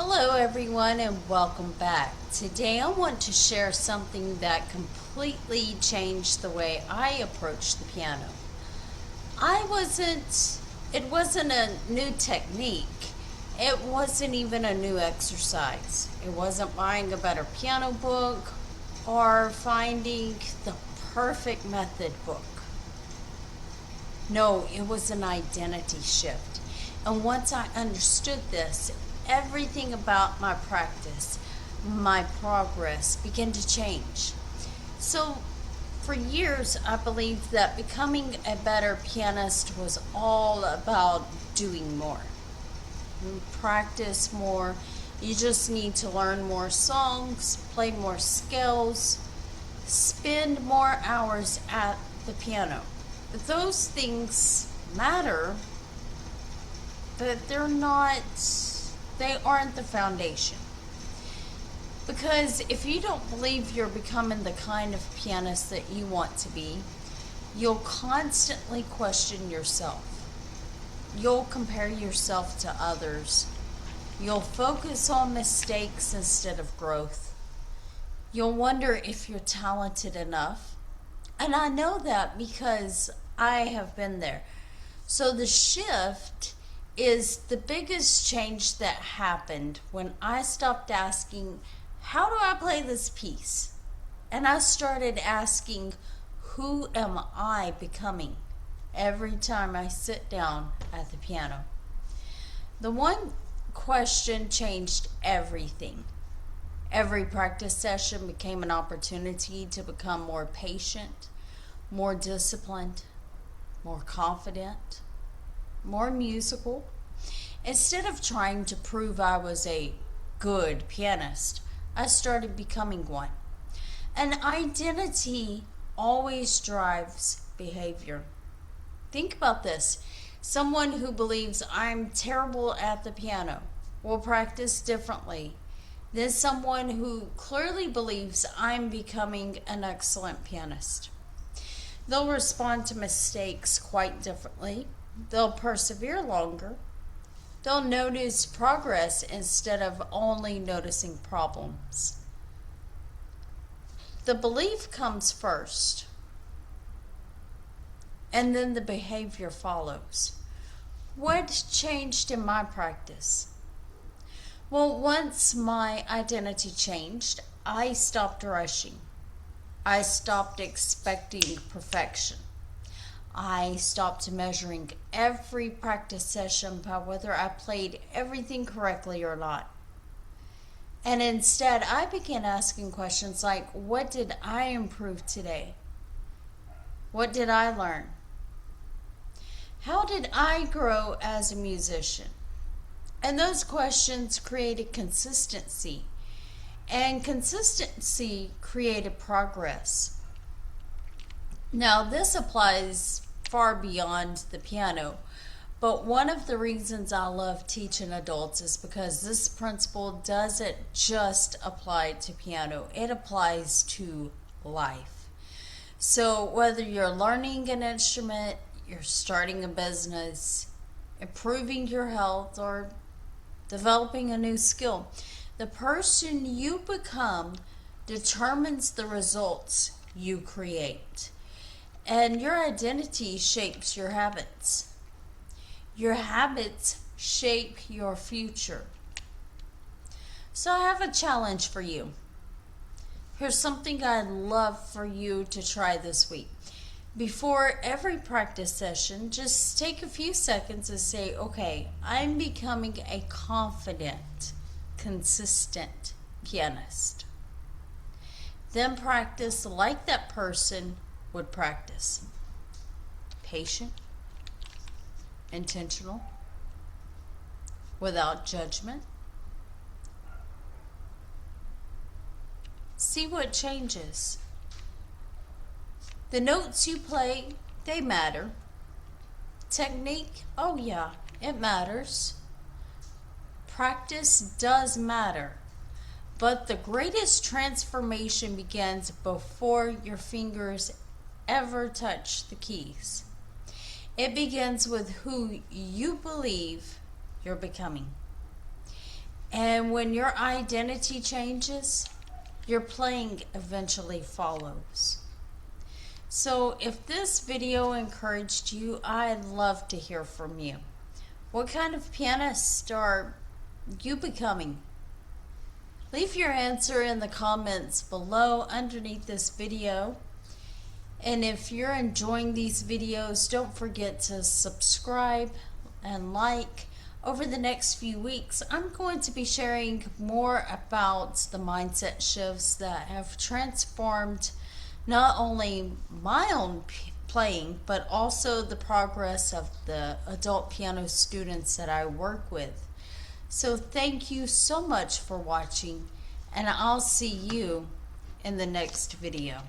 Hello everyone and welcome back. Today I want to share something that completely changed the way I approach the piano. It wasn't a new technique. It wasn't even a new exercise. It wasn't buying a better piano book or finding the perfect method book. No, it was an identity shift. And once I understood this, everything about my practice, my progress began to change. So, for years, I believed that becoming a better pianist was all about doing more. You practice more. You just need to learn more songs, play more scales, spend more hours at the piano. Those things matter, but they aren't the foundation. Because if you don't believe you're becoming the kind of pianist that you want to be, you'll constantly question yourself. You'll compare yourself to others. You'll focus on mistakes instead of growth. You'll wonder if you're talented enough. And I know that because I have been there. So the shift is the biggest change that happened when I stopped asking, how do I play this piece? And I started asking, who am I becoming every time I sit down at the piano? The one question changed everything. Every practice session became an opportunity to become more patient, more disciplined, more confident, more musical. Instead of trying to prove I was a good pianist, I started becoming one. And identity always drives behavior. Think about this. Someone who believes I'm terrible at the piano will practice differently than someone who clearly believes I'm becoming an excellent pianist. They'll respond to mistakes quite differently. They'll persevere longer. They'll notice progress instead of only noticing problems. The belief comes first, and then the behavior follows. What changed in my practice? Well, once my identity changed, I stopped rushing. I stopped expecting perfection. I stopped measuring every practice session by whether I played everything correctly or not. And instead, I began asking questions like, what did I improve today? What did I learn? How did I grow as a musician? And those questions created consistency. And consistency created progress. Now, this applies far beyond the piano, but one of the reasons I love teaching adults is because this principle doesn't just apply to piano, it applies to life. So, whether you're learning an instrument, you're starting a business, improving your health, or developing a new skill, the person you become determines the results you create. And your identity shapes your habits. Your habits shape your future. So I have a challenge for you. Here's something I'd love for you to try this week. Before every practice session, just take a few seconds and say, okay, I'm becoming a confident, consistent pianist. Then practice like that person would practice. Patient, intentional, without judgment. See what changes. The notes you play, they matter. Technique, oh yeah, it matters. Practice does matter. But the greatest transformation begins before your fingers ever touch the keys. It begins with who you believe you're becoming. And when your identity changes, your playing eventually follows. So if this video encouraged you, I'd love to hear from you. What kind of pianist are you becoming? Leave your answer in the comments below underneath this video. And if you're enjoying these videos, don't forget to subscribe and like. Over the next few weeks, I'm going to be sharing more about the mindset shifts that have transformed not only my own playing, but also the progress of the adult piano students that I work with. So thank you so much for watching, and I'll see you in the next video.